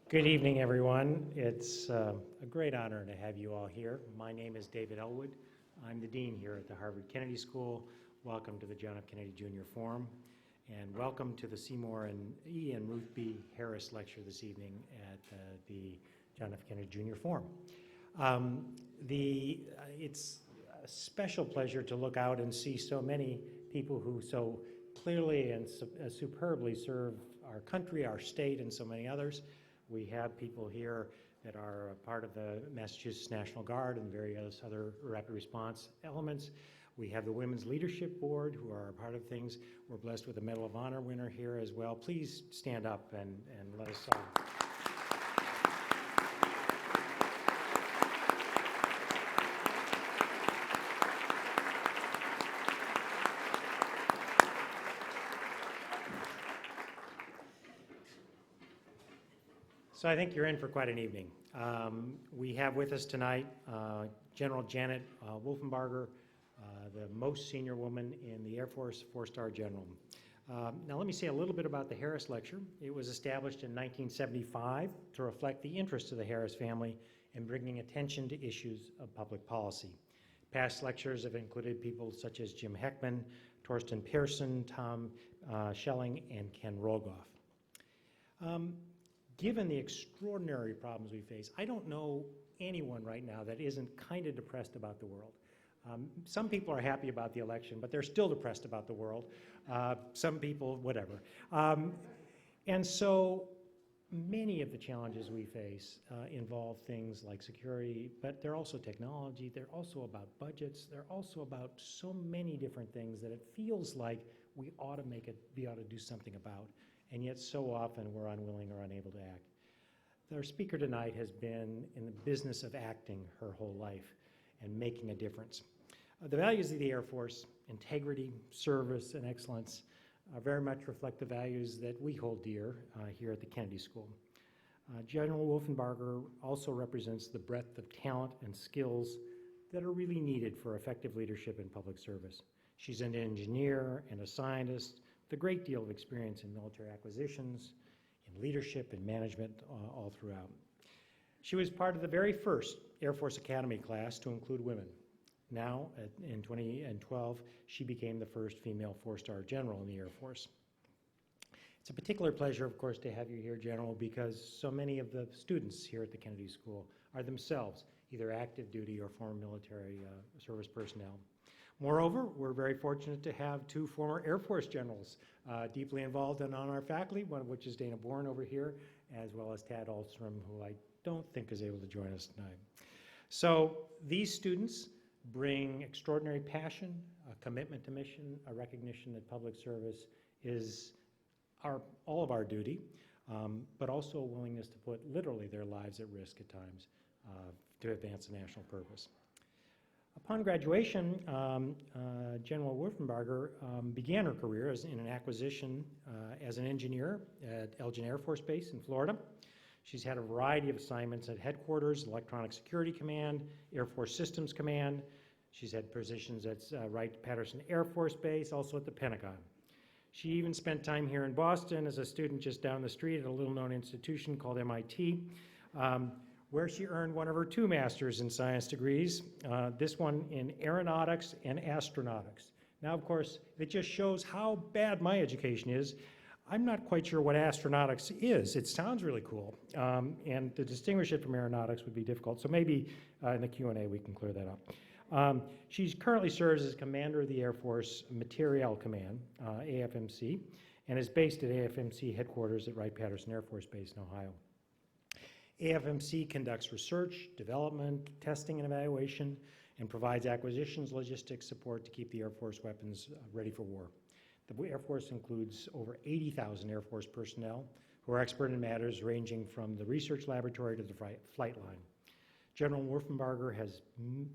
Good evening, everyone. It's a great honor to have you all here. My name is David Ellwood. I'm the dean here at the Harvard Kennedy School. Welcome to the John F. Kennedy Jr. Forum, and welcome to the Seymour E and Ruth B. Harris lecture this evening at the John F. Kennedy Jr. Forum. It's a special pleasure to look out and see so many people who so clearly and superbly serve our country, our state, and so many others. We have people here that are a part of the Massachusetts National Guard and various other rapid response elements. We have the Women's Leadership Board who are a part of things. We're blessed with a Medal of Honor winner here as well. Please stand up and let us So I think you're in for quite an evening. We have with us tonight General Janet Wolfenbarger, the most senior woman in the Air Force, 4-star general. Now let me say a little bit about the Harris Lecture. It was established in 1975 to reflect the interests of the Harris family in bringing attention to issues of public policy. Past lectures have included people such as Jim Heckman, Torsten Pearson, Tom Schelling, and Ken Rogoff. Given the extraordinary problems we face, I don't know anyone right now that isn't kind of depressed about the world. Some people are happy about the election, but they're still depressed about the world. Some people, whatever. And so many of the challenges we face involve things like security, but they're also technology, they're also about budgets, they're also about so many different things that it feels like we ought to do something about. And yet so often we're unwilling or unable to act. Our speaker tonight has been in the business of acting her whole life and making a difference. The values of the Air Force, integrity, service, and excellence, very much reflect the values that we hold dear here at the Kennedy School. General Wolfenbarger also represents the breadth of talent and skills that are really needed for effective leadership in public service. She's an engineer and a scientist, with a great deal of experience in military acquisitions, in leadership and management all throughout. She was part of the very first Air Force Academy class to include women. Now, in 2012, she became the first female 4-star general in the Air Force. It's a particular pleasure, of course, to have you here, General, because so many of the students here at the Kennedy School are themselves either active duty or former military service personnel. Moreover, we're very fortunate to have 2 former Air Force generals deeply involved and on our faculty, one of which is Dana Bourne over here, as well as Tad Alstrom, who I don't think is able to join us tonight. So these students bring extraordinary passion, a commitment to mission, a recognition that public service is all of our duty, but also a willingness to put literally their lives at risk at times to advance a national purpose. Upon graduation, General Wolfenbarger began her career in an acquisition as an engineer at Elgin Air Force Base in Florida. She's had a variety of assignments at Headquarters, Electronic Security Command, Air Force Systems Command. She's had positions at Wright-Patterson Air Force Base, also at the Pentagon. She even spent time here in Boston as a student just down the street at a little-known institution called MIT, where she earned one of her 2 master's in science degrees, this one in aeronautics and astronautics. Now, of course, it just shows how bad my education is. I'm not quite sure what astronautics is. It sounds really cool, and to distinguish it from aeronautics would be difficult, so maybe in the Q&A we can clear that up. She currently serves as Commander of the Air Force Materiel Command, AFMC, and is based at AFMC headquarters at Wright-Patterson Air Force Base in Ohio. AFMC conducts research, development, testing, and evaluation, and provides acquisitions logistics support to keep the Air Force weapons ready for war. The Air Force includes over 80,000 Air Force personnel who are expert in matters ranging from the research laboratory to the flight line. General Wolfenbarger has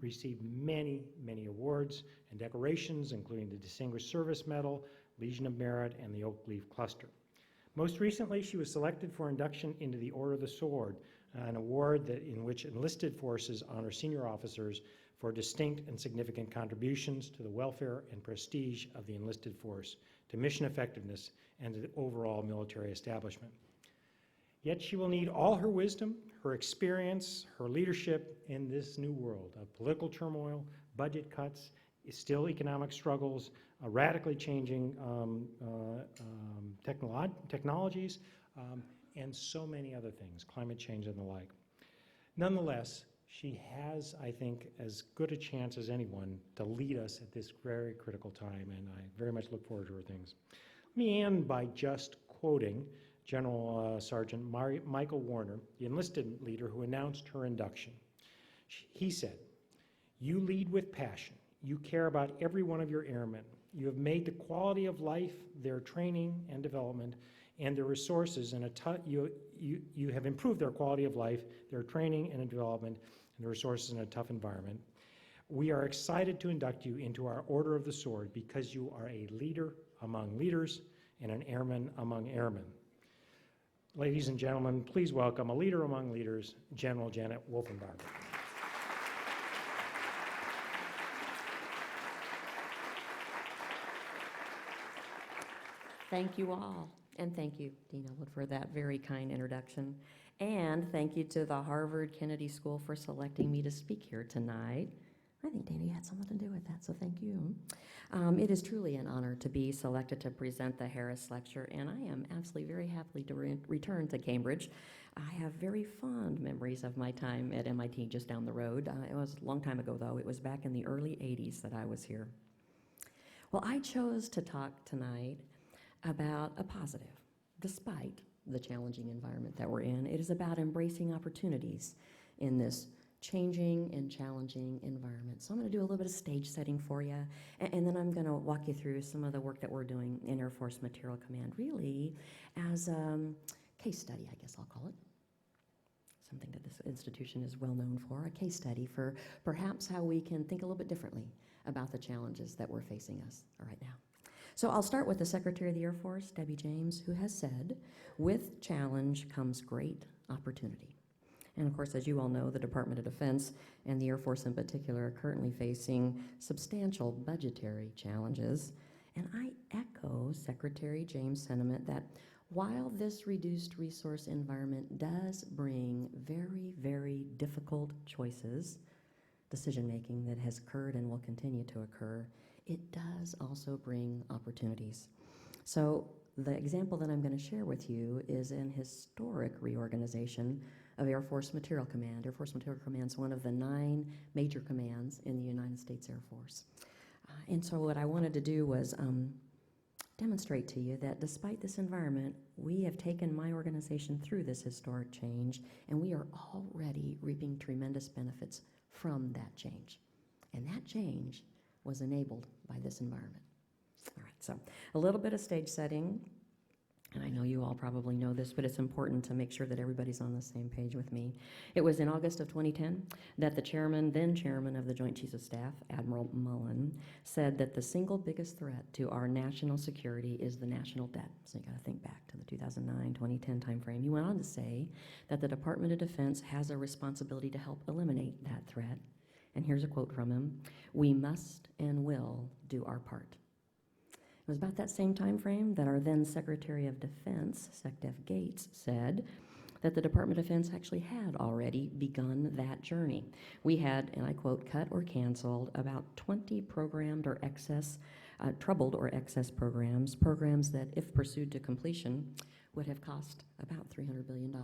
received many, many awards and decorations, including the Distinguished Service Medal, Legion of Merit, and the Oak Leaf Cluster. Most recently, she was selected for induction into the Order of the Sword, an award in which enlisted forces honor senior officers for distinct and significant contributions to the welfare and prestige of the enlisted force, to mission effectiveness, and to the overall military establishment. Yet she will need all her wisdom, her experience, her leadership in this new world of political turmoil, budget cuts, still economic struggles, radically changing technologies, and so many other things, climate change and the like. Nonetheless, she has, I think, as good a chance as anyone to lead us at this very critical time, and I very much look forward to her things. Let me end by just quoting General Sergeant Michael Warner, the enlisted leader who announced her induction. He said, "You lead with passion. You care about every one of your airmen. You have made the quality of life, their training and development, and their resources you have improved their quality of life, their training and development, and their resources in a tough environment. We are excited to induct you into our Order of the Sword because you are a leader among leaders and an airman among airmen." Ladies and gentlemen, please welcome a leader among leaders, General Janet Wolfenbarger. Thank you all, and thank you, Dean Ellwood, for that very kind introduction. And thank you to the Harvard Kennedy School for selecting me to speak here tonight. I think Dana had something to do with that, so thank you. It is truly an honor to be selected to present the Harris Lecture, and I am absolutely very happy to return to Cambridge. I have very fond memories of my time at MIT just down the road. It was a long time ago, though. It was back in the early 80s that I was here. Well, I chose to talk tonight about a positive, despite the challenging environment that we're in. It is about embracing opportunities in this changing and challenging environment. So I'm going to do a little bit of stage setting for you, and then I'm going to walk you through some of the work that we're doing in Air Force Material Command, really as a case study, I guess I'll call it. Something that this institution is well known for, a case study for perhaps how we can think a little bit differently about the challenges that we're facing us right now. So I'll start with the Secretary of the Air Force, Debbie James, who has said, "With challenge comes great opportunity." And of course, as you all know, the Department of Defense and the Air Force in particular are currently facing substantial budgetary challenges. And I echo Secretary James' sentiment that while this reduced resource environment does bring very, very difficult choices, decision-making that has occurred and will continue to occur, it does also bring opportunities. So the example that I'm going to share with you is an historic reorganization of Air Force Material Command. Air Force Material Command is one of the 9 major commands in the United States Air Force. And so what I wanted to do was demonstrate to you that despite this environment, we have taken my organization through this historic change, and we are already reaping tremendous benefits from that change. And that change was enabled by this environment. All right, so a little bit of stage setting, and I know you all probably know this, but it's important to make sure that everybody's on the same page with me. It was in August of 2010 that the then chairman of the Joint Chiefs of Staff, Admiral Mullen, said that the single biggest threat to our national security is the national debt. So you got to think back to the 2009-2010 timeframe. He went on to say that the Department of Defense has a responsibility to help eliminate that threat. And here's a quote from him: "We must and will do our part." It was about that same time frame that our then Secretary of Defense, SecDef Gates, said that the Department of Defense actually had already begun that journey. We had, and I quote, "cut or canceled about 20 programmed or troubled or excess programs that, if pursued to completion, would have cost about $300 billion.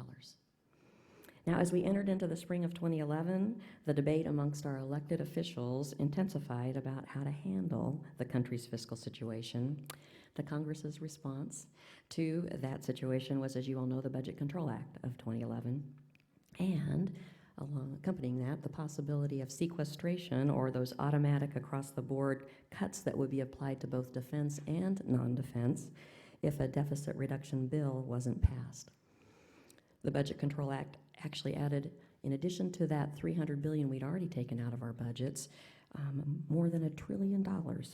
Now, as we entered into the spring of 2011, the debate amongst our elected officials intensified about how to handle the country's fiscal situation. The Congress's response to that situation was, as you all know, the Budget Control Act of 2011, and accompanying that, the possibility of sequestration, or those automatic across-the-board cuts that would be applied to both defense and non-defense if a deficit reduction bill wasn't passed. The Budget Control Act actually added, in addition to that $300 billion we'd already taken out of our budgets, more than $1 trillion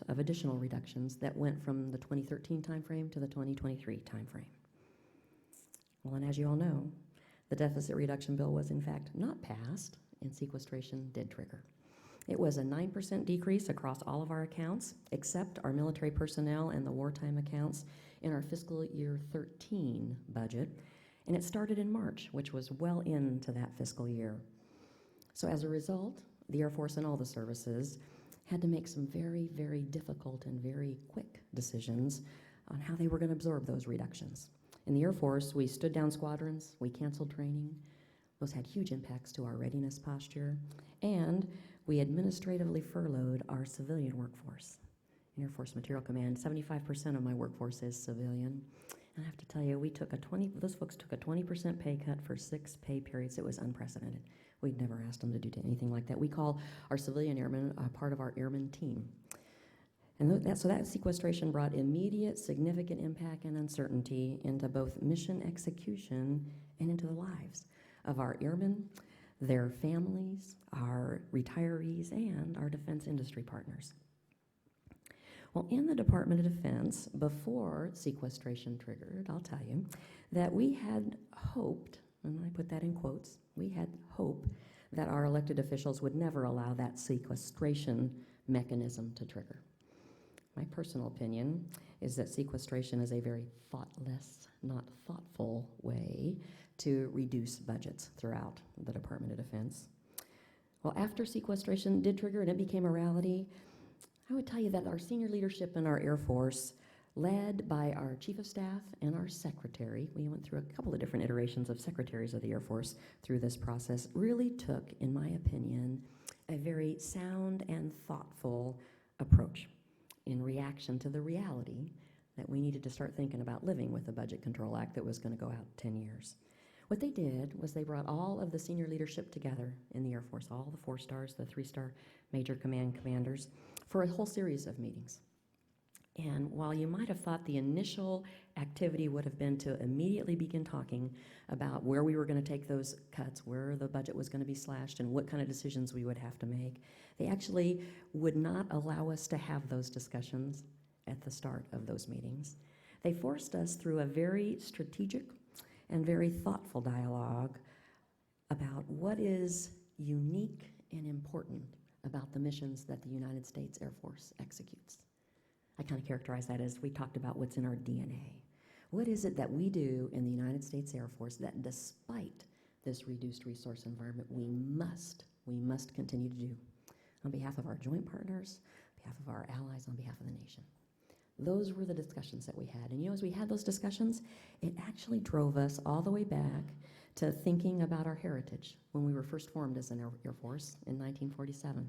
of additional reductions that went from the 2013 timeframe to the 2023 timeframe. Well, and as you all know, the deficit reduction bill was in fact not passed, and sequestration did trigger. It was a 9% decrease across all of our accounts, except our military personnel and the wartime accounts in our fiscal year 13 budget. And it started in March, which was well into that fiscal year. So as a result, the Air Force and all the services had to make some very, very difficult and very quick decisions on how they were going to absorb those reductions. In the Air Force, we stood down squadrons, we canceled training. Those had huge impacts to our readiness posture, and we administratively furloughed our civilian workforce. In Air Force Material Command, 75% of my workforce is civilian. And I have to tell you, those folks took a 20% pay cut for 6 pay periods. It was unprecedented. We'd never asked them to do anything like that. We call our civilian airmen part of our airman team. And so that sequestration brought immediate, significant impact and uncertainty into both mission execution and into the lives of our airmen, their families, our retirees, and our defense industry partners. Well, in the Department of Defense, before sequestration triggered, I'll tell you, that we had hoped, and I put that in quotes, we had hope that our elected officials would never allow that sequestration mechanism to trigger. My personal opinion is that sequestration is a very thoughtless, not thoughtful way to reduce budgets throughout the Department of Defense. Well, after sequestration did trigger and it became a reality, I would tell you that our senior leadership in our Air Force, led by our Chief of Staff and our Secretary, we went through a couple of different iterations of secretaries of the Air Force through this process, really took, in my opinion, a very sound and thoughtful approach in reaction to the reality that we needed to start thinking about living with the Budget Control Act that was going to go out 10 years. What they did was they brought all of the senior leadership together in the Air Force, all the 4 stars, the 3-star major commanders, for a whole series of meetings. And while you might have thought the initial activity would have been to immediately begin talking about where we were going to take those cuts, where the budget was going to be slashed, and what kind of decisions we would have to make, they actually would not allow us to have those discussions at the start of those meetings. They forced us through a very strategic and very thoughtful dialogue about what is unique and important about the missions that the United States Air Force executes. I kind of characterize that as we talked about what's in our DNA. What is it that we do in the United States Air Force that despite this reduced resource environment, we must continue to do on behalf of our joint partners, on behalf of our allies, on behalf of the nation? Those were the discussions that we had. And as we had those discussions, it actually drove us all the way back to thinking about our heritage when we were first formed as an Air Force in 1947.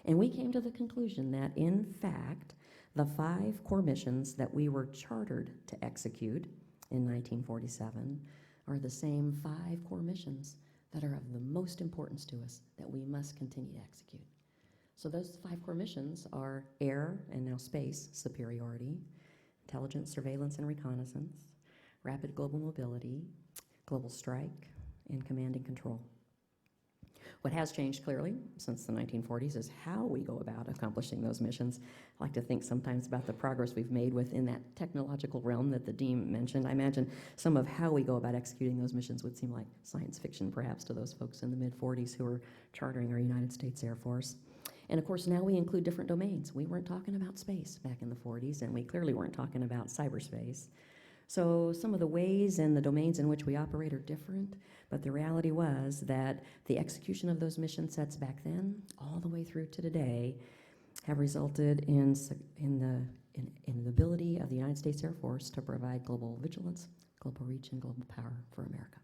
And we came to the conclusion that, in fact, the 5 core missions that we were chartered to execute in 1947 are the same 5 core missions that are of the most importance to us that we must continue to execute. So those 5 core missions are air and now space superiority, intelligence, surveillance, and reconnaissance, rapid global mobility, global strike, and command and control. What has changed clearly since the 1940s is how we go about accomplishing those missions. I like to think sometimes about the progress we've made within that technological realm that the Dean mentioned. I imagine some of how we go about executing those missions would seem like science fiction perhaps to those folks in the mid-40s who were chartering our United States Air Force. And of course, now we include different domains. We weren't talking about space back in the 40s, and we clearly weren't talking about cyberspace. So some of the ways and the domains in which we operate are different, but the reality was that the execution of those mission sets back then, all the way through to today, have resulted in the ability of the United States Air Force to provide global vigilance, global reach, and global power for America.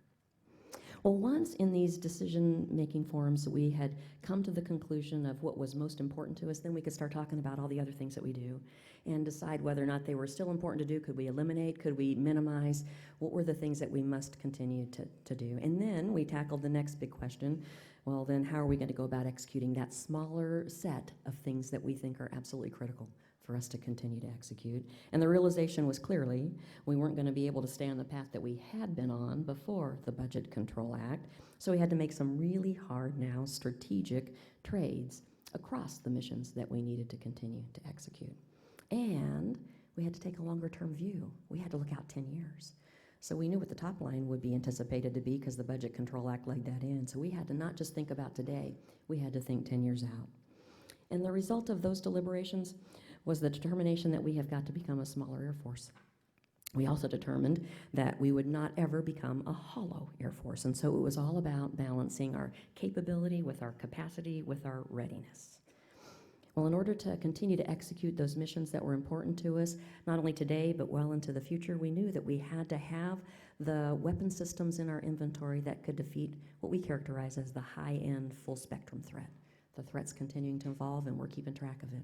Well, once in these decision-making forums we had come to the conclusion of what was most important to us, then we could start talking about all the other things that we do and decide whether or not they were still important to do. Could we eliminate? Could we minimize? What were the things that we must continue to do? And then we tackled the next big question. Well, then how are we going to go about executing that smaller set of things that we think are absolutely critical for us to continue to execute? And the realization was clearly we weren't going to be able to stay on the path that we had been on before the Budget Control Act, so we had to make some really hard now strategic trades across the missions that we needed to continue to execute. And we had to take a longer-term view. We had to look out 10 years. So we knew what the top line would be anticipated to be because the Budget Control Act laid that in. So we had to not just think about today, we had to think 10 years out. And the result of those deliberations was the determination that we have got to become a smaller Air Force. We also determined that we would not ever become a hollow Air Force, and so it was all about balancing our capability with our capacity, with our readiness. Well, in order to continue to execute those missions that were important to us, not only today, but well into the future, we knew that we had to have the weapon systems in our inventory that could defeat what we characterize as the high-end, full-spectrum threat. The threat's continuing to evolve, and we're keeping track of it.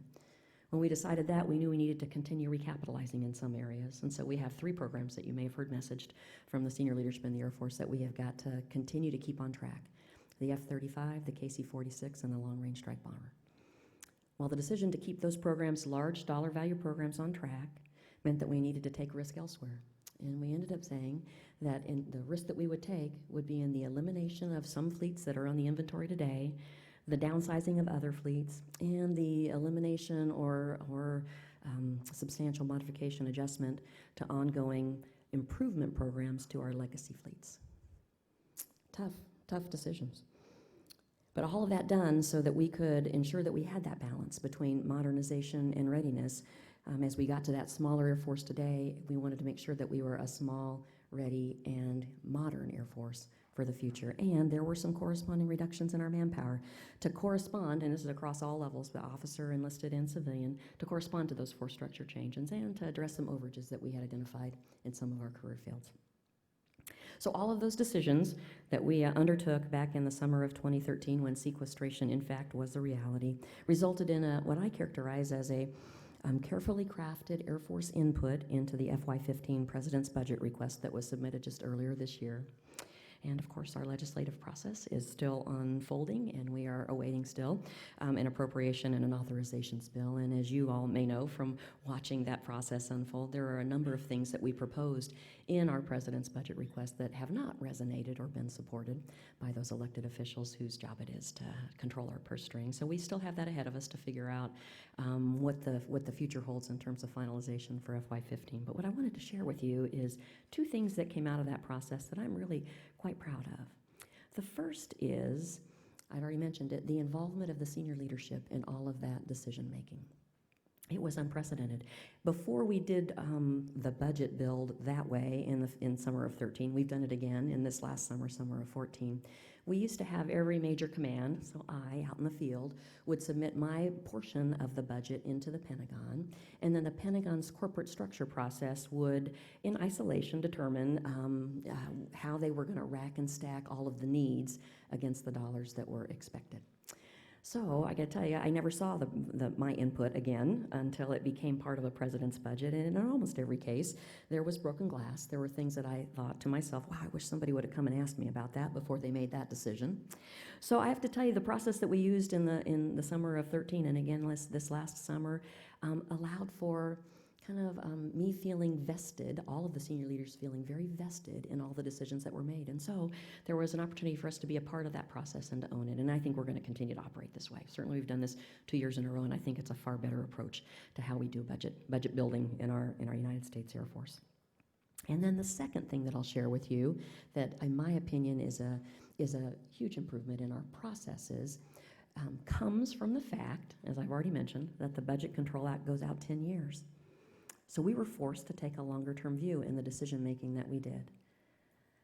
When we decided that, we knew we needed to continue recapitalizing in some areas, and so we have 3 programs that you may have heard messaged from the senior leadership in the Air Force that we have got to continue to keep on track. The F-35, the KC-46, and the Long Range Strike Bomber. While the decision to keep those programs, large dollar value programs, on track meant that we needed to take risk elsewhere. And we ended up saying that the risk that we would take would be in the elimination of some fleets that are on the inventory today, the downsizing of other fleets, and the elimination or substantial modification adjustment to ongoing improvement programs to our legacy fleets. Tough decisions. But all of that done so that we could ensure that we had that balance between modernization and readiness. As we got to that smaller Air Force today, we wanted to make sure that we were a small, ready, and modern Air Force for the future. And there were some corresponding reductions in our manpower to correspond, and this is across all levels, the officer, enlisted, and civilian, to correspond to those force structure changes and to address some overages that we had identified in some of our career fields. So all of those decisions that we undertook back in the summer of 2013, when sequestration, in fact, was a reality, resulted in what I characterize as a carefully crafted Air Force input into the FY15 President's budget request that was submitted just earlier this year. And of course, our legislative process is still unfolding, and we are awaiting still an appropriation and an authorizations bill. And as you all may know from watching that process unfold, there are a number of things that we proposed in our President's budget request that have not resonated or been supported by those elected officials whose job it is to control our purse strings. So we still have that ahead of us to figure out what the future holds in terms of finalization for FY15. But what I wanted to share with you is 2 things that came out of that process that I'm really quite proud of. The first is, I'd already mentioned it, the involvement of the senior leadership in all of that decision making. It was unprecedented. Before we did the budget build that way in summer of 13, we've done it again in this last summer of 14. We used to have every major command, so I, out in the field, would submit my portion of the budget into the Pentagon, and then the Pentagon's corporate structure process would, in isolation, determine how they were going to rack and stack all of the needs against the dollars that were expected. So I got to tell you, I never saw my input again until it became part of a president's budget, and in almost every case, there was broken glass. There were things that I thought to myself, wow, I wish somebody would have come and asked me about that before they made that decision. So I have to tell you, the process that we used in the summer of 13, and again this last summer, allowed for kind of me feeling vested, all of the senior leaders feeling very vested in all the decisions that were made. And so there was an opportunity for us to be a part of that process and to own it. And I think we're going to continue to operate this way. Certainly we've done this 2 years in a row, and I think it's a far better approach to how we do budget building in our United States Air Force. And then the second thing that I'll share with you that, in my opinion, is a huge improvement in our processes comes from the fact, as I've already mentioned, that the Budget Control Act goes out 10 years. So we were forced to take a longer-term view in the decision-making that we did.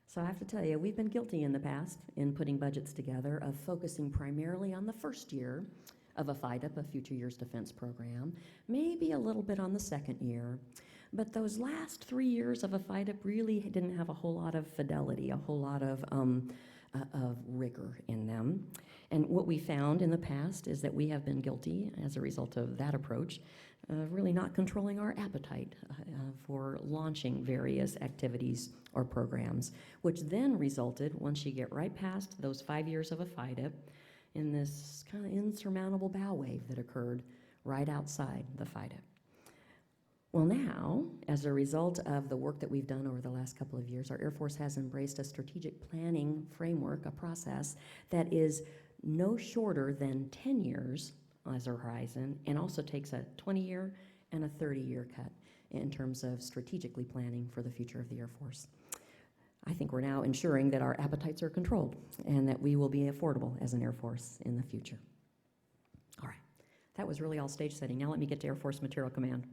So I have to tell you, we've been guilty in the past in putting budgets together of focusing primarily on the first year of a FYDP, a Future Years Defense Program, maybe a little bit on the second year. But those last 3 years of a FYDP really didn't have a whole lot of fidelity, a whole lot of rigor in them. And what we found in the past is that we have been guilty, as a result of that approach, really not controlling our appetite for launching various activities or programs, which then resulted, once you get right past those 5 years of a FYDP, in this kind of insurmountable bow wave that occurred right outside the FYDP. Well, now, as a result of the work that we've done over the last couple of years, our Air Force has embraced a strategic planning framework, a process that is no shorter than 10 years as a horizon, and also takes a 20-year and a 30-year cut in terms of strategically planning for the future of the Air Force. I think we're now ensuring that our appetites are controlled and that we will be affordable as an Air Force in the future. All right, that was really all stage setting. Now let me get to Air Force Material Command.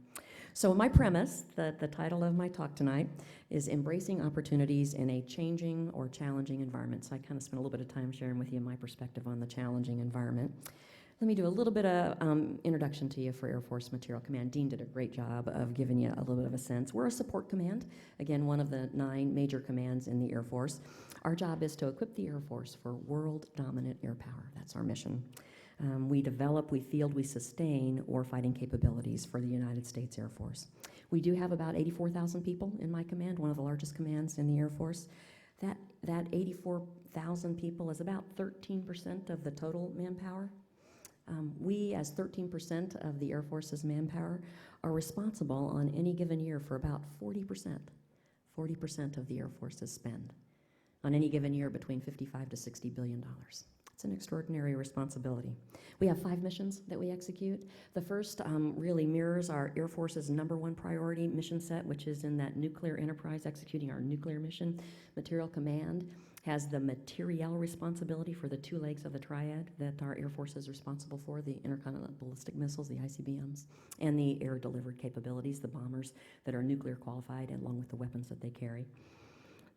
So my premise, the title of my talk tonight, is Embracing Opportunities in a Changing or Challenging Environment. So I kind of spent a little bit of time sharing with you my perspective on the challenging environment. Let me do a little bit of introduction to you for Air Force Material Command. Dean did a great job of giving you a little bit of a sense. We're a support command, again, one of the 9 major commands in the Air Force. Our job is to equip the Air Force for world-dominant air power. That's our mission. We develop, we field, we sustain warfighting capabilities for the United States Air Force. We do have about 84,000 people in my command, one of the largest commands in the Air Force. That 84,000 people is about 13% of the total manpower. We, as 13% of the Air Force's manpower, are responsible on any given year for about 40% of the Air Force's spend. On any given year, between $55 to $60 billion. It's an extraordinary responsibility. We have 5 missions that we execute. The first really mirrors our Air Force's #1 priority mission set, which is in that nuclear enterprise, executing our nuclear mission. Material Command has the materiel responsibility for the 2 legs of the triad that our Air Force is responsible for, the intercontinental ballistic missiles, the ICBMs, and the air-delivered capabilities, the bombers that are nuclear qualified, along with the weapons that they carry.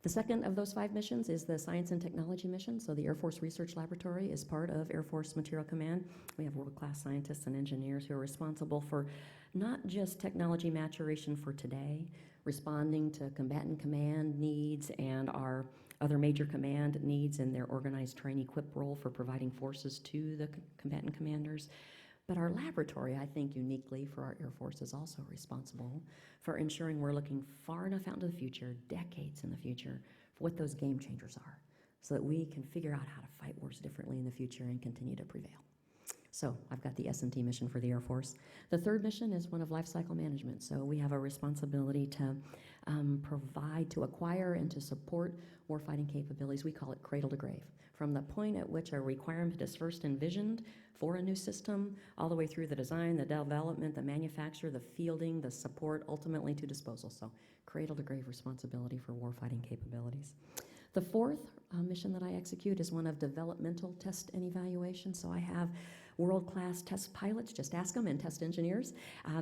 The second of those 5 missions is the Science and Technology mission. So the Air Force Research Laboratory is part of Air Force Material Command. We have world-class scientists and engineers who are responsible for not just technology maturation for today, responding to combatant command needs and our other major command needs in their organized train equip role for providing forces to the combatant commanders. But our laboratory, I think uniquely for our Air Force, is also responsible for ensuring we're looking far enough out into the future, decades in the future, for what those game changers are, so that we can figure out how to fight wars differently in the future and continue to prevail. So I've got the S&T mission for the Air Force. The third mission is one of life cycle management. So we have a responsibility to provide, to acquire, and to support warfighting capabilities. We call it cradle to grave. From the point at which a requirement is first envisioned for a new system, all the way through the design, the development, the manufacture, the fielding, the support, ultimately to disposal. So cradle to grave responsibility for warfighting capabilities. The fourth mission that I execute is one of developmental test and evaluation. So I have world-class test pilots, just ask them, and test engineers.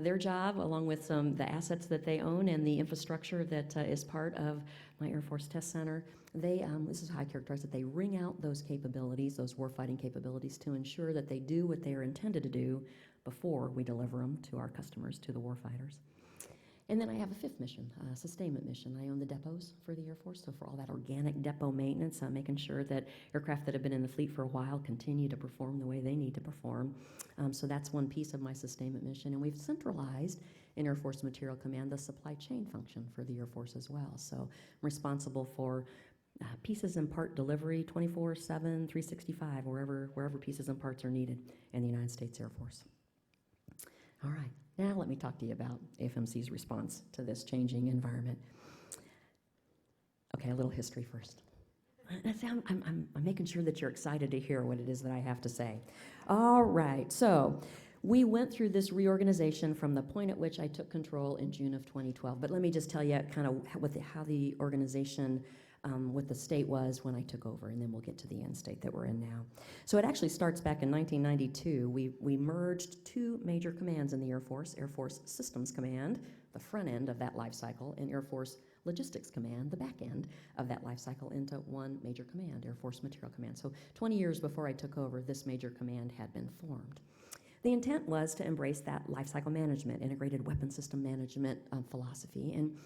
Their job, along with the assets that they own and the infrastructure that is part of my Air Force Test Center, this is how I characterize it, they ring out those capabilities, those warfighting capabilities, to ensure that they do what they are intended to do before we deliver them to our customers, to the warfighters. And then I have a 5th mission, a sustainment mission. I own the depots for the Air Force, so for all that organic depot maintenance, making sure that aircraft that have been in the fleet for a while continue to perform the way they need to perform. So that's one piece of my sustainment mission. And we've centralized in Air Force Material Command the supply chain function for the Air Force as well. So I'm responsible for pieces and part delivery 24/7, 365, wherever pieces and parts are needed in the United States Air Force. All right. Now let me talk to you about AFMC's response to this changing environment. Okay, a little history first. I'm making sure that you're excited to hear what it is that I have to say. All right, so we went through this reorganization from the point at which I took control in June of 2012. But let me just tell you kind of how the organization what the state was when I took over, and then we'll get to the end state that we're in now. So it actually starts back in 1992. We merged 2 major commands in the Air Force Systems Command, the front end of that life cycle, and Air Force Logistics Command, the back end of that life cycle, into one major command, Air Force Material Command. So 20 years before I took over, this major command had been formed. The intent was to embrace that life cycle management, integrated weapon system management philosophy. And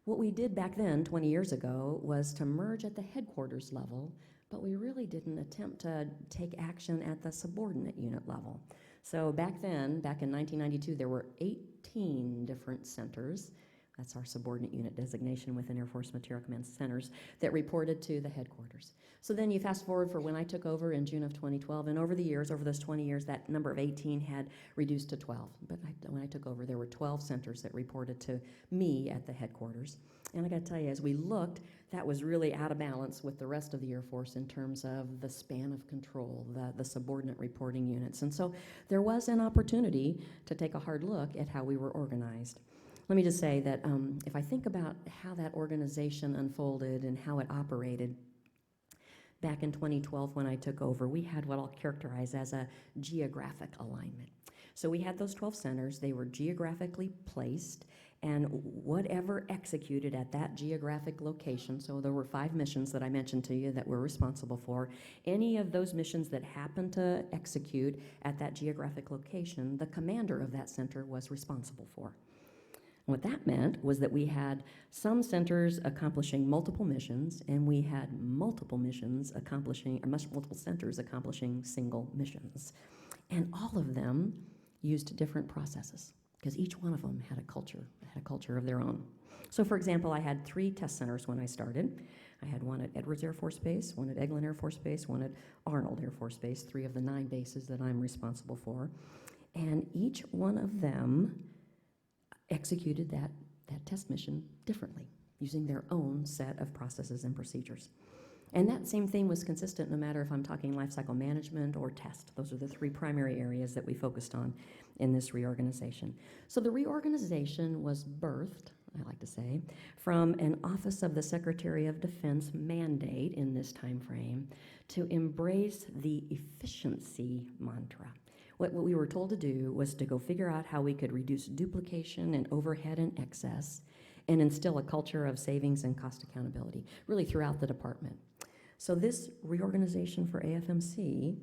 what we did back then, 20 years ago, was to merge at the headquarters level, but we really didn't attempt to take action at the subordinate unit level. So back then, back in 1992, there were 18 different centers. That's our subordinate unit designation within Air Force Material Command centers that reported to the headquarters. So then you fast forward for when I took over in June of 2012, and over the years, over those 20 years, that number of 18 had reduced to 12. But when I took over, there were 12 centers that reported to me at the headquarters. And I gotta tell you, as we looked, that was really out of balance with the rest of the Air Force in terms of the span of control, the subordinate reporting units. And so there was an opportunity to take a hard look at how we were organized. Let me just say that if I think about how that organization unfolded and how it operated, back in 2012 when I took over, we had what I'll characterize as a geographic alignment. So we had those 12 centers. They were geographically placed, and whatever executed at that geographic location, so there were 5 missions that I mentioned to you that we're responsible for, any of those missions that happened to execute at that geographic location, the commander of that center was responsible for. What that meant was that we had some centers accomplishing multiple missions, and we had multiple missions accomplishing, or multiple centers accomplishing single missions. And all of them used different processes, because each one of them had a culture of their own. So for example, I had 3 test centers when I started. I had one at Edwards Air Force Base, one at Eglin Air Force Base, one at Arnold Air Force Base, 3 of the 9 bases that I'm responsible for. And each one of them executed that test mission differently, using their own set of processes and procedures. And that same thing was consistent no matter if I'm talking lifecycle management or test. Those are the 3 primary areas that we focused on in this reorganization. So the reorganization was birthed, I like to say, from an Office of the Secretary of Defense mandate in this time frame to embrace the efficiency mantra. What we were told to do was to go figure out how we could reduce duplication and overhead and excess and instill a culture of savings and cost accountability, really throughout the department. So this reorganization for AFMC,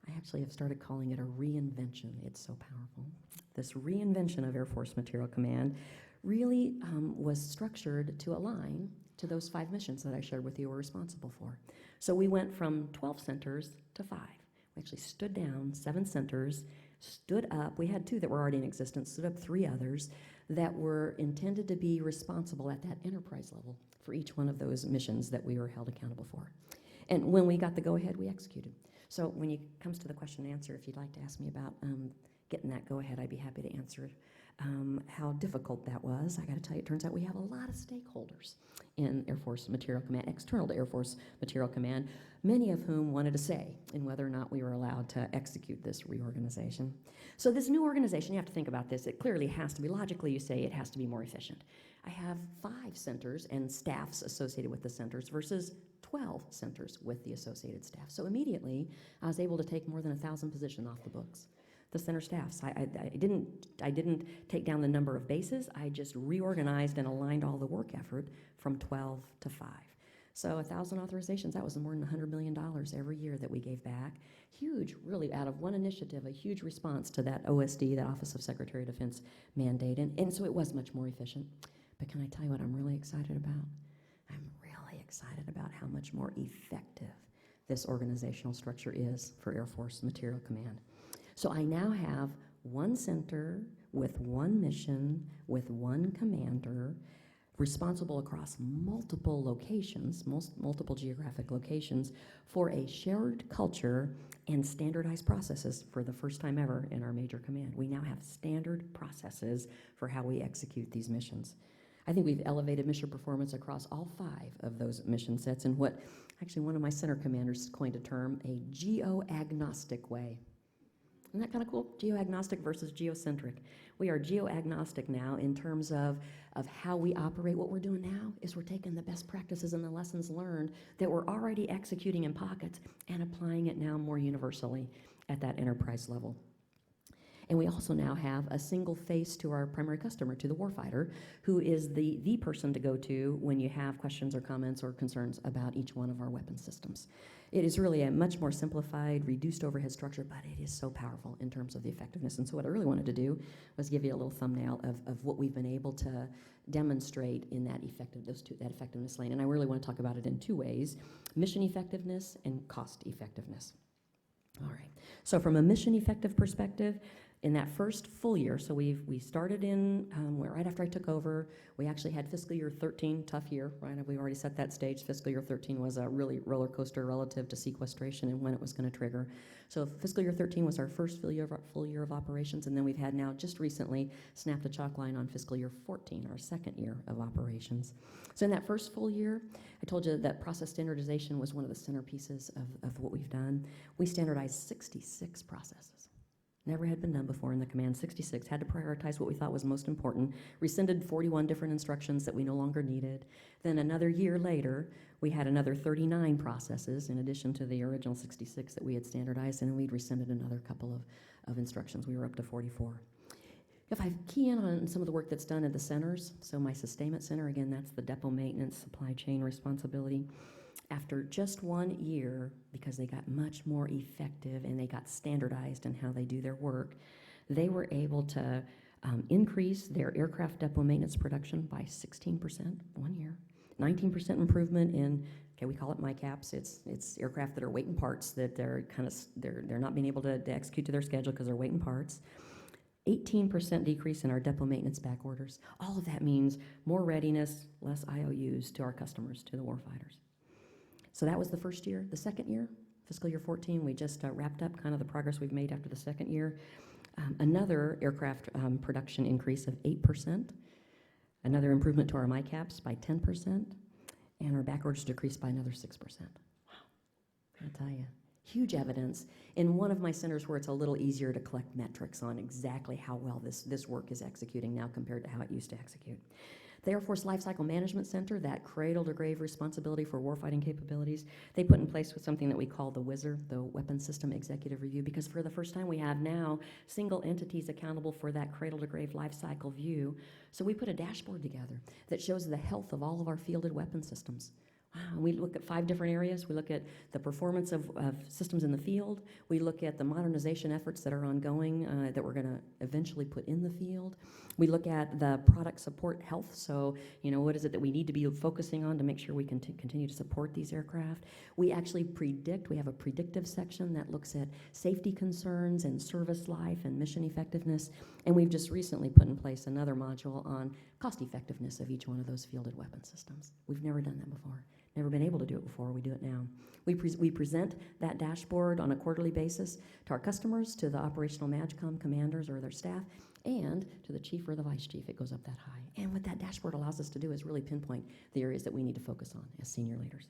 I actually have started calling it a reinvention. It's so powerful. This reinvention of Air Force Material Command really was structured to align to those 5 missions that I shared with you we're responsible for. So we went from 12 centers to 5. We actually stood down 7 centers, stood up. We had 2 that were already in existence, stood up 3 others that were intended to be responsible at that enterprise level for each one of those missions that we were held accountable for. And when we got the go-ahead, we executed. So when it comes to the question and answer, if you'd like to ask me about getting that go-ahead, I'd be happy to answer how difficult that was. I got to tell you, it turns out we have a lot of stakeholders in Air Force Material Command, external to Air Force Material Command, many of whom wanted a say in whether or not we were allowed to execute this reorganization. So this new organization, you have to think about this, it clearly has to be, logically you say it has to be more efficient. I have 5 centers and staffs associated with the centers versus 12 centers with the associated staff. So immediately, I was able to take more than 1,000 positions off the books. The center staffs. I didn't take down the number of bases. I just reorganized and aligned all the work effort from 12 to 5. So 1,000 authorizations, that was more than $100 million every year that we gave back. Huge, really, out of one initiative, a huge response to that OSD, that Office of Secretary of Defense mandate. And so it was much more efficient. But can I tell you what I'm really excited about? I'm really excited about how much more effective this organizational structure is for Air Force Material Command. So I now have 1 center with 1 mission, with 1 commander, responsible across multiple locations, multiple geographic locations, for a shared culture and standardized processes for the first time ever in our major command. We now have standard processes for how we execute these missions. I think we've elevated mission performance across all 5 of those mission sets in what, actually one of my center commanders coined a term, a geo-agnostic way. Isn't that kind of cool? Geo-agnostic versus geocentric. We are geo-agnostic now in terms of how we operate. What we're doing now is we're taking the best practices and the lessons learned that we're already executing in pockets and applying it now more universally at that enterprise level. And we also now have a single face to our primary customer, to the warfighter, who is the person to go to when you have questions or comments or concerns about each one of our weapon systems. It is really a much more simplified, reduced overhead structure, but it is so powerful in terms of the effectiveness. And so what I really wanted to do was give you a little thumbnail of what we've been able to demonstrate in that effectiveness lane. And I really want to talk about it in 2 ways, mission effectiveness and cost effectiveness. All right, so from a mission effective perspective, in that first full year, so we started in, right after I took over, we actually had fiscal year 13, tough year, right? We've already set that stage. Fiscal year 13 was a really roller coaster relative to sequestration and when it was going to trigger. So fiscal year 13 was our first full year of operations, and then we've had now just recently snapped the chalk line on fiscal year 14, our second year of operations. So in that first full year, I told you that process standardization was one of the centerpieces of what we've done. We standardized 66 processes. Never had been done before in the command. 66, had to prioritize what we thought was most important, rescinded 41 different instructions that we no longer needed. Then another year later, we had another 39 processes in addition to the original 66 that we had standardized, and then we'd rescinded another couple of instructions. We were up to 44. If I key in on some of the work that's done at the centers, so my sustainment center, again, that's the depot maintenance, supply chain responsibility. After just 1 year, because they got much more effective and they got standardized in how they do their work, they were able to increase their aircraft depot maintenance production by 16% 1 year, 19% improvement in, okay, we call it MICAPs. It's aircraft that are waiting parts that they're not being able to execute to their schedule because they're waiting parts. 18% decrease in our depot maintenance back orders. All of that means more readiness, less IOUs to our customers, to the warfighters. So that was the first year. The second year, fiscal year 14, we just wrapped up kind of the progress we've made after the second year. Another aircraft production increase of 8%, another improvement to our MICAPs by 10%, and our back orders decreased by another 6%. Wow, I tell you, huge evidence in one of my centers where it's a little easier to collect metrics on exactly how well this work is executing now compared to how it used to execute. The Air Force Lifecycle Management Center, that cradle-to-grave responsibility for warfighting capabilities, they put in place with something that we call the WISR, the Weapon System Executive Review, because for the first time we have now single entities accountable for that cradle-to-grave lifecycle view. So we put a dashboard together that shows the health of all of our fielded weapon systems. Wow, we look at 5 different areas. We look at the performance of systems in the field. We look at the modernization efforts that are ongoing that we're going to eventually put in the field. We look at the product support health. So, what is it that we need to be focusing on to make sure we can continue to support these aircraft? We actually predict. We have a predictive section that looks at safety concerns and service life and mission effectiveness. And we've just recently put in place another module on cost effectiveness of each one of those fielded weapon systems. We've never done that before. Never been able to do it before. We do it now. We present that dashboard on a quarterly basis to our customers, to the operational MAGCOM commanders or their staff, and to the chief or the vice chief. It goes up that high. And what that dashboard allows us to do is really pinpoint the areas that we need to focus on as senior leaders.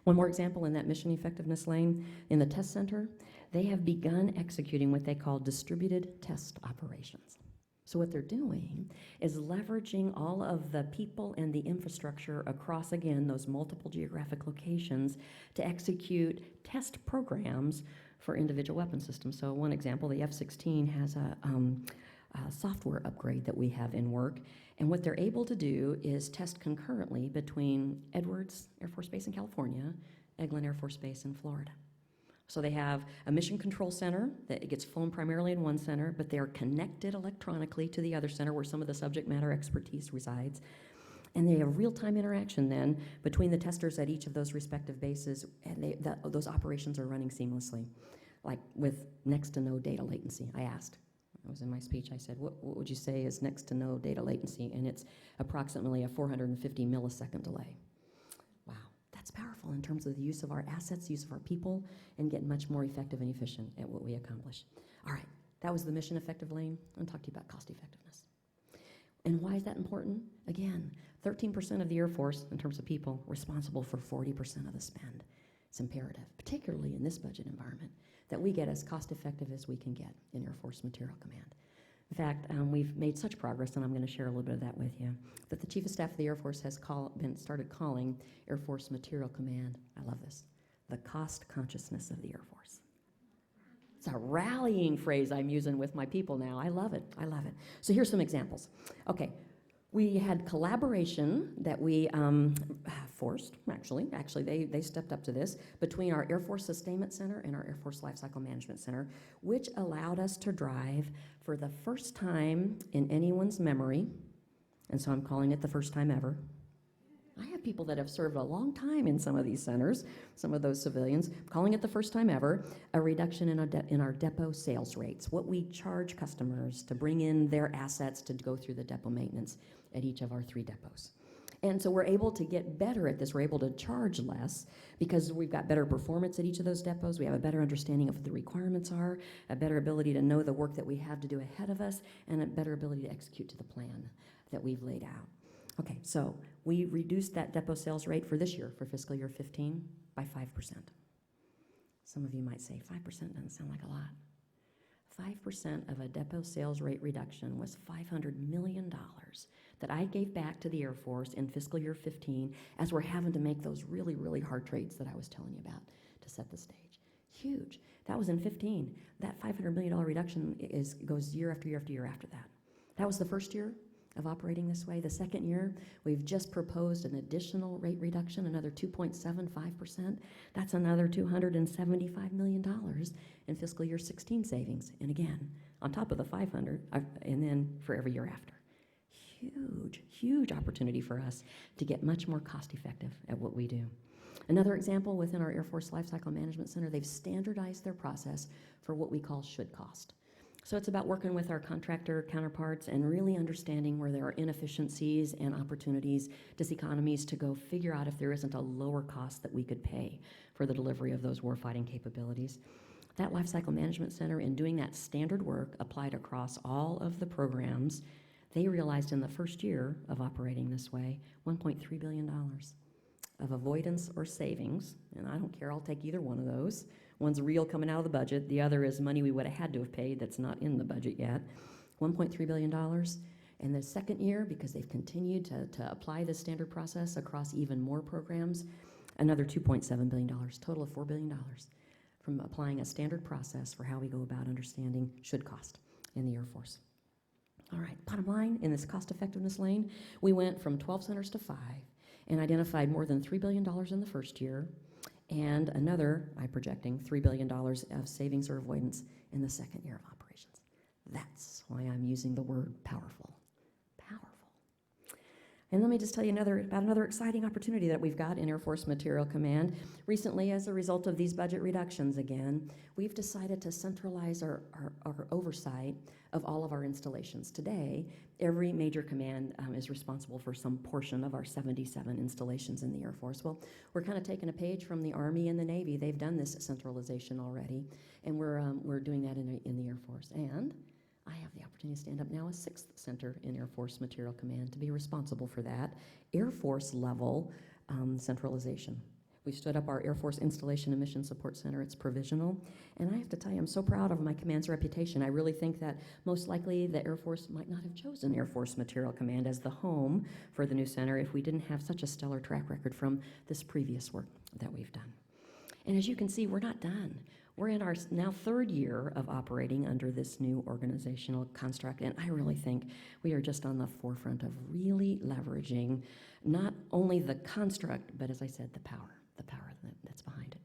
One more example in that mission effectiveness lane, in the test center, they have begun executing what they call distributed test operations. So what they're doing is leveraging all of the people and the infrastructure across, again, those multiple geographic locations to execute test programs for individual weapon systems. So one example, the F-16 has a software upgrade that we have in work, and what they're able to do is test concurrently between Edwards Air Force Base in California, Eglin Air Force Base in Florida. So they have a mission control center that gets flown primarily in one center, but they are connected electronically to the other center where some of the subject matter expertise resides. And they have real-time interaction then between the testers at each of those respective bases, and those operations are running seamlessly, like with next to no data latency. I asked, I was in my speech, I said, what would you say is next to no data latency? And it's approximately a 450 millisecond delay. That's powerful in terms of the use of our assets, use of our people, and getting much more effective and efficient at what we accomplish. All right, that was the mission effective lane. I'm going to talk to you about cost effectiveness. And why is that important? Again, 13% of the Air Force, in terms of people, responsible for 40% of the spend. It's imperative, particularly in this budget environment, that we get as cost effective as we can get in Air Force Material Command. In fact, we've made such progress, and I'm going to share a little bit of that with you, that the Chief of Staff of the Air Force has started calling Air Force Material Command, I love this, the cost consciousness of the Air Force. It's a rallying phrase I'm using with my people now. I love it. I love it. So here's some examples. Okay, we had collaboration that we forced, actually they stepped up to this, between our Air Force Sustainment Center and our Air Force Lifecycle Management Center, which allowed us to drive for the first time in anyone's memory, and so I'm calling it the first time ever. I have people that have served a long time in some of these centers, some of those civilians, calling it the first time ever, a reduction in our depot sales rates, what we charge customers to bring in their assets to go through the depot maintenance at each of our 3 depots. And so we're able to get better at this. We're able to charge less because we've got better performance at each of those depots. We have a better understanding of what the requirements are, a better ability to know the work that we have to do ahead of us, and a better ability to execute to the plan that we've laid out. Okay, so we reduced that depot sales rate for this year, for fiscal year 15, by 5%. Some of you might say 5% doesn't sound like a lot. 5% of a depot sales rate reduction was $500 million that I gave back to the Air Force in fiscal year 15 as we're having to make those really, really hard trades that I was telling you about to set the stage. Huge. That was in 15. That $500 million reduction goes year after year after year after that. That was the first year of operating this way. The second year, we've just proposed an additional rate reduction, another 2.75%. That's another $275 million in fiscal year 16 savings. And again, on top of the 500, and then for every year after. Huge, huge opportunity for us to get much more cost effective at what we do. Another example within our Air Force Lifecycle Management Center, they've standardized their process for what we call should cost. So it's about working with our contractor counterparts and really understanding where there are inefficiencies and opportunities, diseconomies, to go figure out if there isn't a lower cost that we could pay for the delivery of those warfighting capabilities. That Lifecycle Management Center, in doing that standard work applied across all of the programs, they realized in the first year of operating this way, $1.3 billion of avoidance or savings, and I don't care, I'll take either one of those. One's real coming out of the budget, the other is money we would have had to have paid that's not in the budget yet. $1.3 billion. And the second year, because they've continued to apply this standard process across even more programs, another $2.7 billion, total of $4 billion from applying a standard process for how we go about understanding should cost in the Air Force. All right, bottom line, in this cost effectiveness lane, we went from 12 centers to 5 and identified more than $3 billion in the first year, and another, I'm projecting, $3 billion of savings or avoidance in the second year of operations. That's why I'm using the word powerful. Powerful. And let me just tell you about another exciting opportunity that we've got in Air Force Material Command. Recently, as a result of these budget reductions again, we've decided to centralize our oversight of all of our installations. Today, every major command is responsible for some portion of our 77 installations in the Air Force. Well, we're kind of taking a page from the Army and the Navy. They've done this centralization already, and we're doing that in the Air Force. And I have the opportunity to stand up now a 6th center in Air Force Material Command to be responsible for that Air Force level centralization. We stood up our Air Force Installation and Mission Support Center. It's provisional. And I have to tell you, I'm so proud of my command's reputation. I really think that most likely the Air Force might not have chosen Air Force Material Command as the home for the new center if we didn't have such a stellar track record from this previous work that we've done. And as you can see, we're not done. We're in our now 3rd year of operating under this new organizational construct, and I really think we are just on the forefront of really leveraging not only the construct, but as I said, the power that's behind it.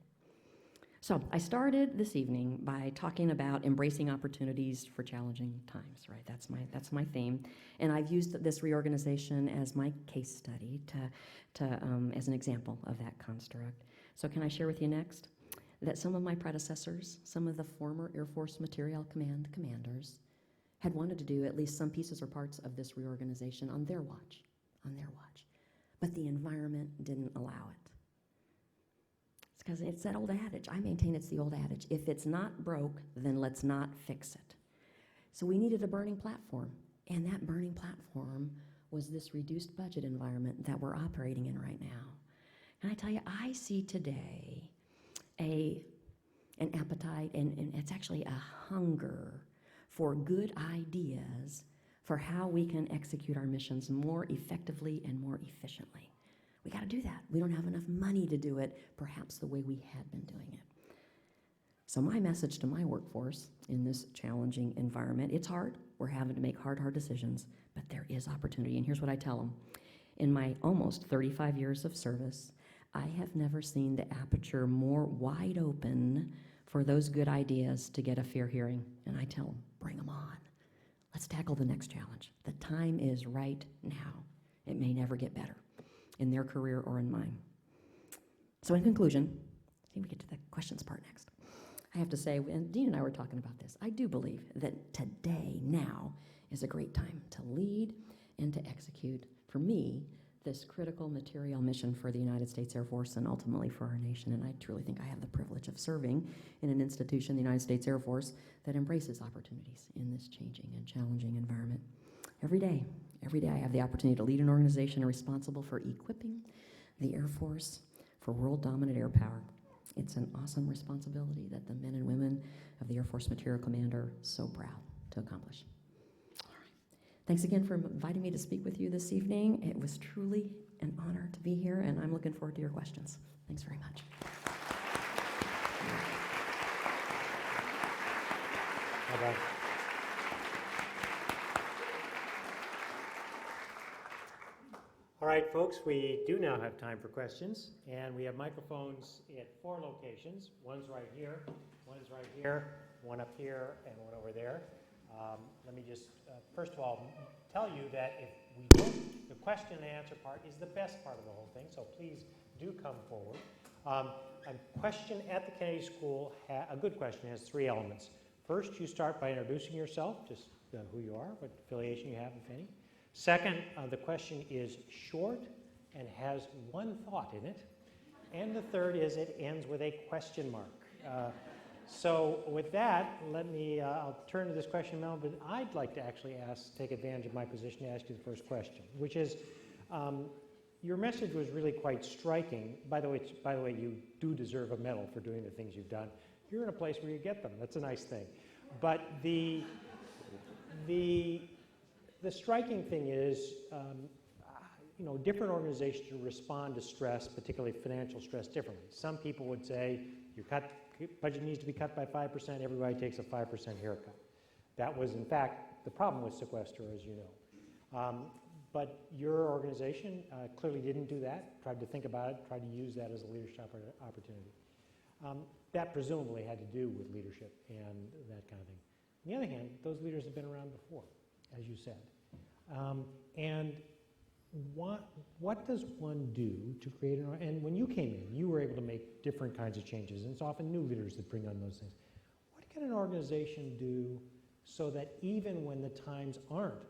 So I started this evening by talking about embracing opportunities for challenging times, right? That's my theme, and I've used this reorganization as my case study as an example of that construct. So can I share with you next that some of my predecessors, some of the former Air Force Material Command commanders, had wanted to do at least some pieces or parts of this reorganization on their watch, but the environment didn't allow it. It's because it's that old adage. I maintain it's the old adage. If it's not broke, then let's not fix it. So we needed a burning platform, and that burning platform was this reduced budget environment that we're operating in right now. And I tell you, I see today an appetite, and it's actually a hunger for good ideas for how we can execute our missions more effectively and more efficiently. We got to do that. We don't have enough money to do it, perhaps the way we had been doing it. So my message to my workforce in this challenging environment, it's hard. We're having to make hard decisions, but there is opportunity. And here's what I tell them. In my almost 35 years of service, I have never seen the aperture more wide open for those good ideas to get a fair hearing. And I tell them, bring them on. Let's tackle the next challenge. The time is right now. It may never get better in their career or in mine. So in conclusion, I think we get to the questions part next. I have to say, and Dean and I were talking about this, I do believe that today, now, is a great time to lead and to execute, for me, this critical material mission for the United States Air Force and ultimately for our nation. And I truly think I have the privilege of serving in an institution, the United States Air Force, that embraces opportunities in this changing and challenging environment. Every day I have the opportunity to lead an organization responsible for equipping the Air Force for world-dominant air power. It's an awesome responsibility that the men and women of the Air Force Material Command are so proud to accomplish. Thanks again for inviting me to speak with you this evening. It was truly an honor to be here, and I'm looking forward to your questions. Thanks very much. Bye-bye. All right, folks, we do now have time for questions, and we have microphones at 4 locations. One's right here, one's right here, one up here, and one over there. Let me just, first of all, tell you that if we don't, the question and answer part is the best part of the whole thing, so please do come forward. A question at the Kennedy School, a good question, has 3 elements. First, you start by introducing yourself, just who you are, what affiliation you have, if any. Second, the question is short and has one thought in it. And the third is it ends with a question mark. So with that, I'll turn to this question now, but I'd like to actually take advantage of my position to ask you the first question, which is, your message was really quite striking. By the way, you do deserve a medal for doing the things you've done. You're in a place where you get them. That's a nice thing. But the striking thing is, different organizations respond to stress, particularly financial stress, differently. Some people would say, your budget needs to be cut by 5%, everybody takes a 5% haircut. That was, in fact, the problem with sequester, as you know. But your organization clearly didn't do that, tried to think about it, tried to use that as a leadership opportunity. That presumably had to do with leadership and that kind of thing. On the other hand, those leaders have been around before, as you said. And what does one do to create and when you came in, you were able to make different kinds of changes, and it's often new leaders that bring on those things. What can an organization do so that even when the times aren't,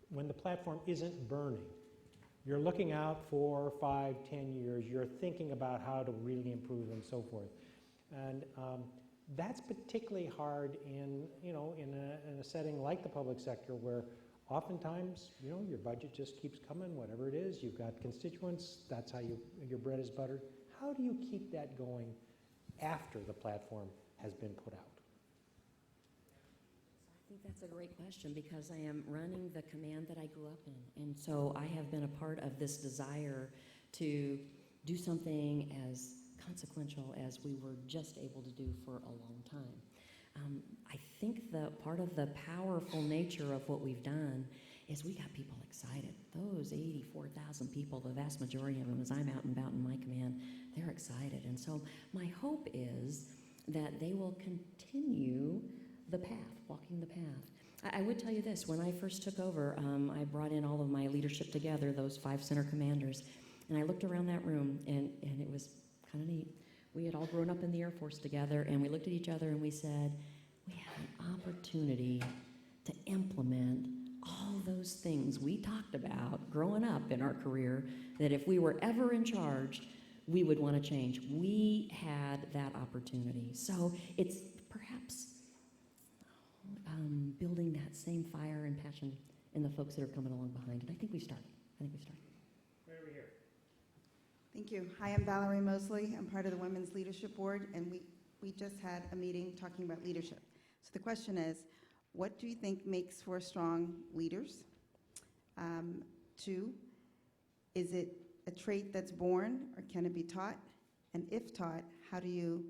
when the platform isn't burning, you're looking out 4, 5, 10 years, you're thinking about how to really improve and so forth. And that's particularly hard in a setting like the public sector where oftentimes, your budget just keeps coming, whatever it is. You've got constituents. That's how your bread is buttered. How do you keep that going after the platform has been put out? I think that's a great question because I am running the command that I grew up in. And so I have been a part of this desire to do something as consequential as we were just able to do for a long time. I think the part of the powerful nature of what we've done is we got people excited. Those 84,000 people, the vast majority of them, as I'm out and about in my command, they're excited. And so my hope is that they will continue the path, walking the path. I would tell you this, when I first took over, I brought in all of my leadership together, those 5 center commanders, and I looked around that room, and it was kind of neat. We had all grown up in the Air Force together, and we looked at each other and we said, we have an opportunity to implement all those things we talked about growing up in our career, that if we were ever in charge, we would want to change. We had that opportunity. So it's perhaps building that same fire and passion in the folks that are coming along behind it. I think we started. Right over here. Thank you. Hi, I'm Valerie Mosley. I'm part of the Women's Leadership Board, and we just had a meeting talking about leadership. So the question is, what do you think makes for strong leaders? 2, is it a trait that's born, or can it be taught? And if taught, how do you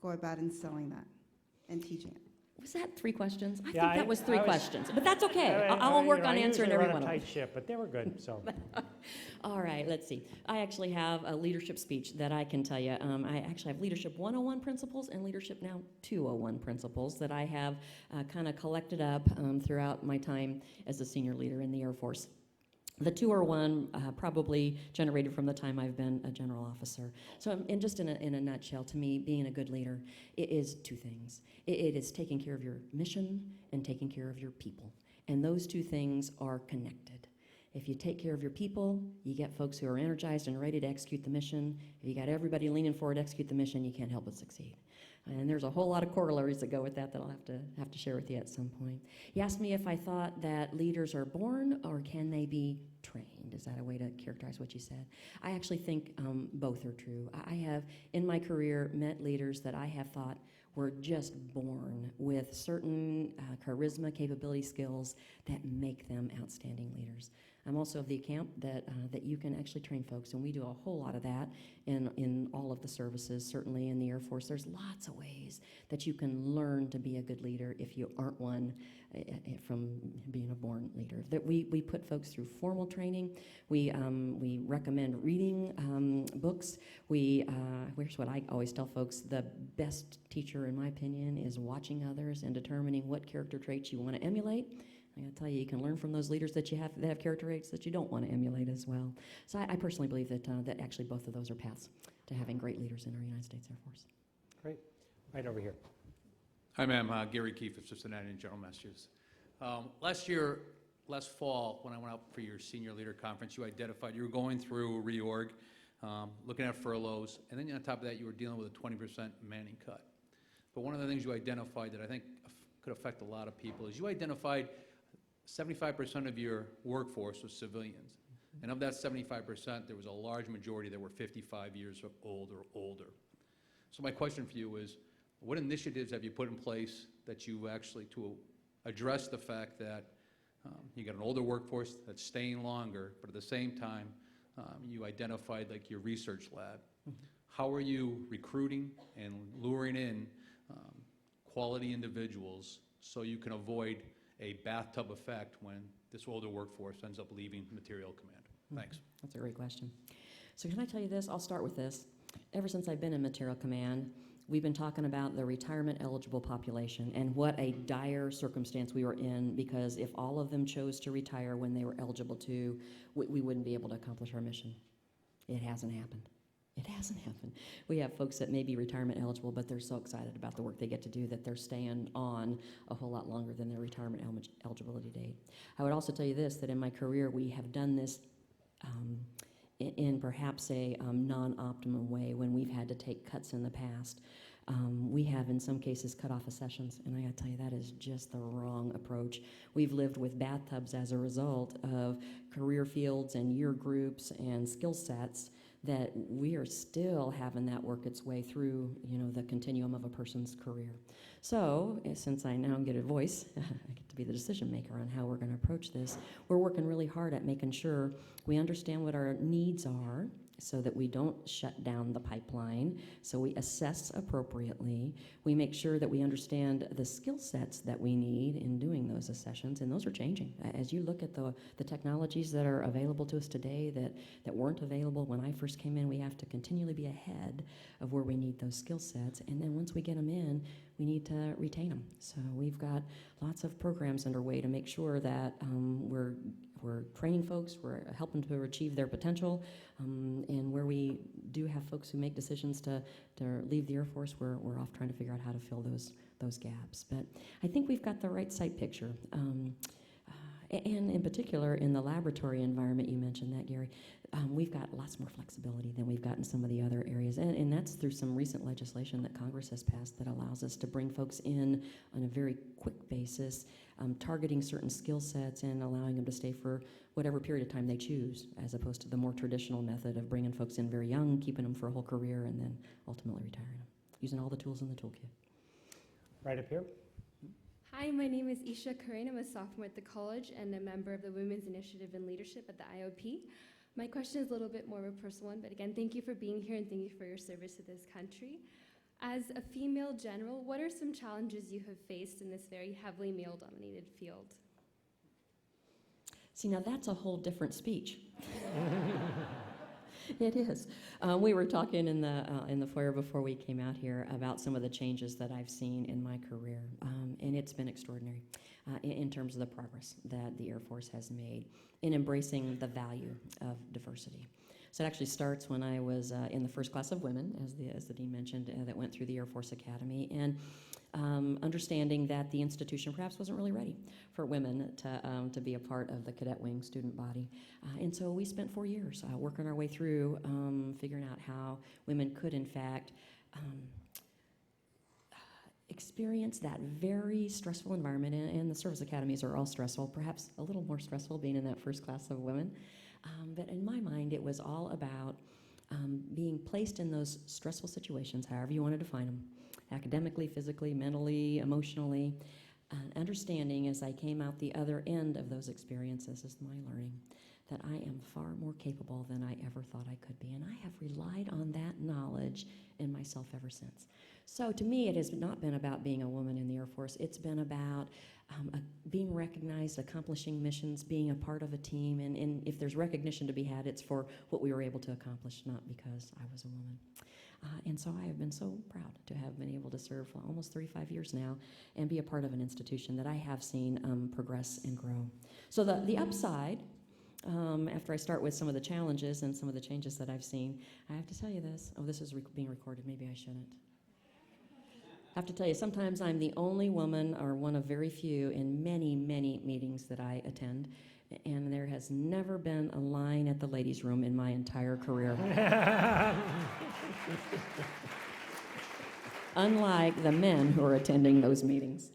go about instilling that and teaching it? Was that 3 questions? I Yeah, think that was 3 questions, but that's okay. I'll work on answering every one of them. I usually run a tight ship, but they were good, so. All right, let's see. I actually have a leadership speech that I can tell you. I actually have Leadership 101 principles and Leadership now 201 principles that I have kind of collected up throughout my time as a senior leader in the Air Force. The 201 probably generated from the time I've been a general officer. So in a nutshell, to me, being a good leader, it is 2 things. It is taking care of your mission and taking care of your people. And those 2 things are connected. If you take care of your people, you get folks who are energized and ready to execute the mission. If you got everybody leaning forward to execute the mission, you can't help but succeed. And there's a whole lot of corollaries that go with that I'll have to share with you at some point. You asked me if I thought that leaders are born or can they be trained. Is that a way to characterize what you said? I actually think both are true. I have, in my career, met leaders that I have thought were just born with certain charisma, capability, skills that make them outstanding leaders. I'm also of the camp that you can actually train folks, and we do a whole lot of that in all of the services, certainly in the Air Force. There's lots of ways that you can learn to be a good leader if you aren't one from being a born leader. That we put folks through formal training. We recommend reading books. Here's what I always tell folks: the best teacher, in my opinion, is watching others and determining what character traits you want to emulate. I gotta tell you, you can learn from those leaders that have character traits that you don't want to emulate as well. So I personally believe that actually both of those are paths to having great leaders in our United States Air Force. Great. Right over here. Hi, ma'am. Gary Keefe of Cincinnati and General Massachusetts. Last fall, when I went out for your senior leader conference, you identified you were going through a reorg, looking at furloughs, and then on top of that, you were dealing with a 20% Manning cut. But one of the things you identified that I think could affect a lot of people is you identified 75% of your workforce was civilians. And of that 75%, there was a large majority that were 55 years old or older. So my question for you is, what initiatives have you put in place that you actually to address the fact that you got an older workforce that's staying longer, but at the same time, you identified like your research lab. How are you recruiting and luring in quality individuals so you can avoid a bathtub effect when this older workforce ends up leaving material command? Thanks. That's a great question. So can I tell you this? I'll start with this. Ever since I've been in material command, we've been talking about the retirement eligible population and what a dire circumstance we were in, because if all of them chose to retire when they were eligible to, we wouldn't be able to accomplish our mission. It hasn't happened. It hasn't happened. We have folks that may be retirement eligible, but they're so excited about the work they get to do that they're staying on a whole lot longer than their retirement eligibility date. I would also tell you this, that in my career we have done this in perhaps a non-optimum way when we've had to take cuts in the past. We have, in some cases, cut off sessions, and I gotta tell you, that is just the wrong approach. We've lived with bathtubs as a result of career fields and year groups and skill sets that we are still having that work its way through, the continuum of a person's career. So, since I now get a voice, I get to be the decision maker on how we're going to approach this, we're working really hard at making sure we understand what our needs are so that we don't shut down the pipeline, so we assess appropriately. We make sure that we understand the skill sets that we need in doing those accessions, and those are changing. As you look at the technologies that are available to us today that weren't available when I first came in, we have to continually be ahead of where we need those skill sets, and then once we get them in, we need to retain them. So we've got lots of programs underway to make sure that we're training folks, we're helping to achieve their potential, and where we do have folks who make decisions to leave the Air Force, we're off trying to figure out how to fill those gaps. But I think we've got the right sight picture. And in particular, in the laboratory environment, you mentioned that, Gary, we've got lots more flexibility than we've got in some of the other areas. And that's through some recent legislation that Congress has passed that allows us to bring folks in on a very quick basis, targeting certain skill sets and allowing them to stay for whatever period of time they choose, as opposed to the more traditional method of bringing folks in very young, keeping them for a whole career, and then ultimately retiring them, using all the tools in the toolkit. Right up here. Hi, my name is Isha Karin. I'm a sophomore at the college and a member of the Women's Initiative in Leadership at the IOP. My question is a little bit more of a personal one, but again, thank you for being here and thank you for your service to this country. As a female general, what are some challenges you have faced in this very heavily male-dominated field? See, now that's a whole different speech. It is. We were talking in the foyer before we came out here about some of the changes that I've seen in my career, and it's been extraordinary in terms of the progress that the Air Force has made in embracing the value of diversity. So it actually starts when I was in the first class of women, as the dean mentioned, that went through the Air Force Academy, and understanding that the institution perhaps wasn't really ready for women to be a part of the cadet wing student body. And so we spent 4 years working our way through figuring out how women could, in fact, experience that very stressful environment, and the service academies are all stressful, perhaps a little more stressful being in that first class of women. But in my mind, it was all about being placed in those stressful situations, however you want to define them, academically, physically, mentally, emotionally, understanding as I came out the other end of those experiences, as my learning, that I am far more capable than I ever thought I could be. And I have relied on that knowledge in myself ever since. So to me, it has not been about being a woman in the Air Force. It's been about being recognized, accomplishing missions, being a part of a team. And if there's recognition to be had, it's for what we were able to accomplish, not because I was a woman. And so I have been so proud to have been able to serve for almost 35 years now and be a part of an institution that I have seen progress and grow. So the upside, after I start with some of the challenges and some of the changes that I've seen, I have to tell you this. Oh, this is being recorded. Maybe I shouldn't. I have to tell you, sometimes I'm the only woman or one of very few in many, many meetings that I attend, and there has never been a line at the ladies' room in my entire career. Unlike the men who are attending those meetings.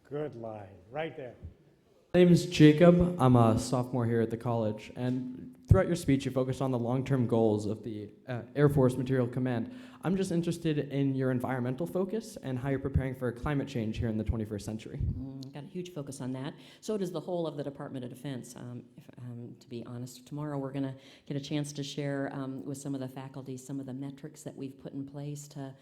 Good line, right there. My name is Jacob. I'm a sophomore here at the college, and throughout your speech, you focused on the long-term goals of the Air Force Material Command. I'm just interested in your environmental focus and how you're preparing for climate change here in the 21st century. Got a huge focus on that. So does the whole of the Department of Defense, to be honest. Tomorrow we're going to get a chance to share with some of the faculty some of the metrics that we've put in place to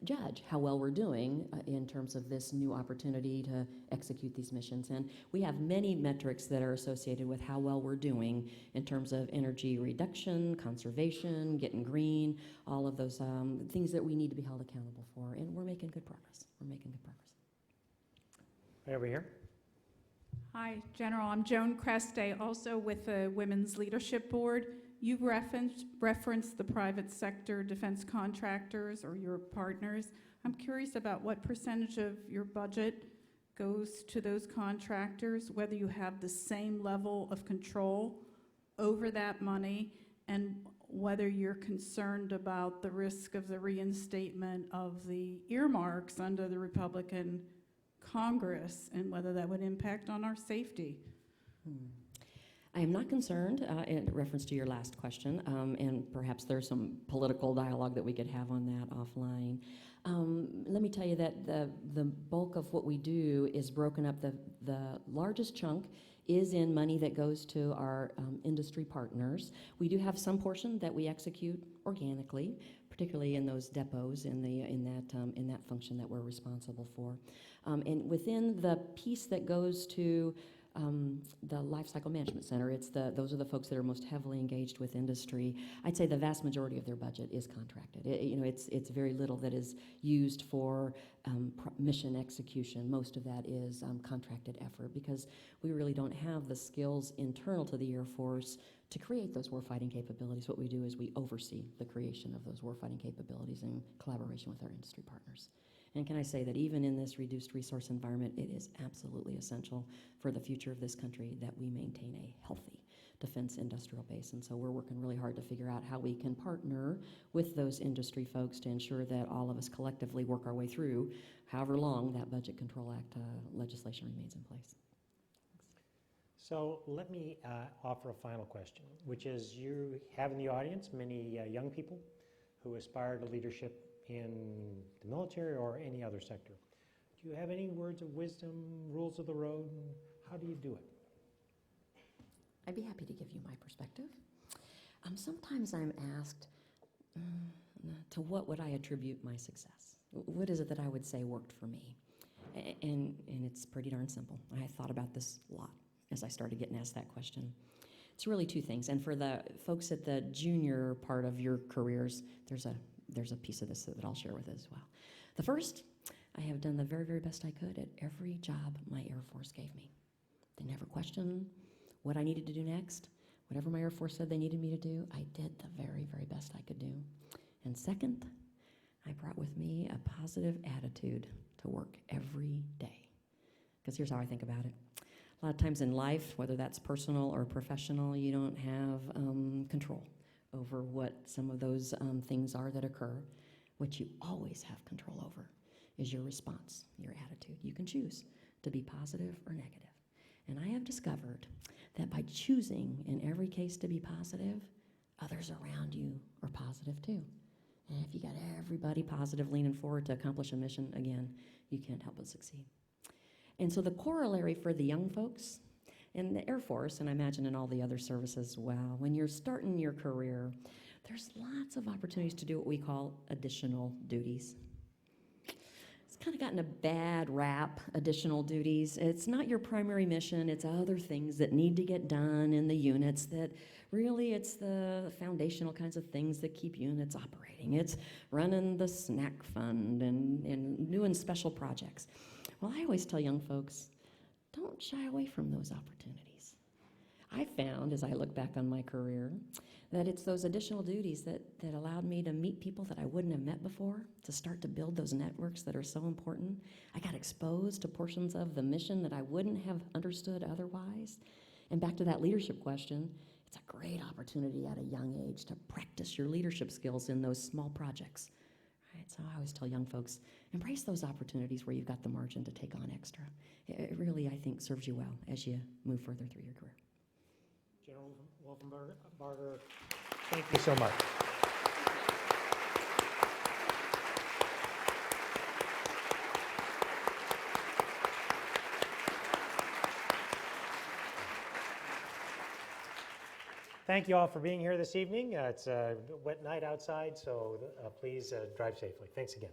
judge how well we're doing in terms of this new opportunity to execute these missions. And we have many metrics that are associated with how well we're doing in terms of energy reduction, conservation, getting green, all of those things that we need to be held accountable for. And we're making good progress. We're making good progress. Right over here. Hi, General. I'm Joan Creste, also with the Women's Leadership Board. You referenced the private sector defense contractors or your partners. I'm curious about what percentage of your budget goes to those contractors, whether you have the same level of control over that money, and whether you're concerned about the risk of the reinstatement of the earmarks under the Republican Congress and whether that would impact on our safety. I am not concerned in reference to your last question, and perhaps there's some political dialogue that we could have on that offline. Let me tell you that the bulk of what we do is broken up. The largest chunk is in money that goes to our industry partners. We do have some portion that we execute organically, particularly in those depots in that function that we're responsible for. And within the piece that goes to the Life Cycle Management Center, those are the folks that are most heavily engaged with industry. I'd say the vast majority of their budget is contracted. It's very little that is used for mission execution. Most of that is contracted effort because we really don't have the skills internal to the Air Force to create those warfighting capabilities. What we do is we oversee the creation of those warfighting capabilities in collaboration with our industry partners. And can I say that even in this reduced resource environment, it is absolutely essential for the future of this country that we maintain a healthy defense industrial base. And so we're working really hard to figure out how we can partner with those industry folks to ensure that all of us collectively work our way through however long that Budget Control Act legislation remains in place. So let me offer a final question, which is you have in the audience many young people who aspire to leadership in the military or any other sector. Do you have any words of wisdom, rules of the road, and how do you do it? I'd be happy to give you my perspective. Sometimes I'm asked, to what would I attribute my success? What is it that I would say worked for me? And it's pretty darn simple. I thought about this a lot as I started getting asked that question. It's really two things. And for the folks at the junior part of your careers, there's a piece of this that I'll share with as well. The first, I have done the very, very best I could at every job my Air Force gave me. They never questioned what I needed to do next. Whatever my Air Force said they needed me to do, I did the very, very best I could do. And second, I brought with me a positive attitude to work every day. Because here's how I think about it. A lot of times in life, whether that's personal or professional, you don't have control over what some of those things are that occur. What you always have control over is your response, your attitude. You can choose to be positive or negative. And I have discovered that by choosing in every case to be positive, others around you are positive too. And if you got everybody positive leaning forward to accomplish a mission, again, you can't help but succeed. And so the corollary for the young folks In the Air Force, and I imagine in all the other services as well, when you're starting your career, there's lots of opportunities to do what we call additional duties. It's kind of gotten a bad rap, additional duties. It's not your primary mission, it's other things that need to get done in the units that really it's the foundational kinds of things that keep units operating. It's running the snack fund and doing special projects. Well, I always tell young folks, don't shy away from those opportunities. I found, as I look back on my career, that it's those additional duties that allowed me to meet people that I wouldn't have met before, to start to build those networks that are so important. I got exposed to portions of the mission that I wouldn't have understood otherwise. And back to that leadership question, it's a great opportunity at a young age to practice your leadership skills in those small projects. Right? So I always tell young folks, embrace those opportunities where you've got the margin to take on extra. It really, I think, serves you well as you move further through your career. General Wolfenbarger, thank you so much. Thank you all for being here this evening. It's a wet night outside, so please drive safely. Thanks again.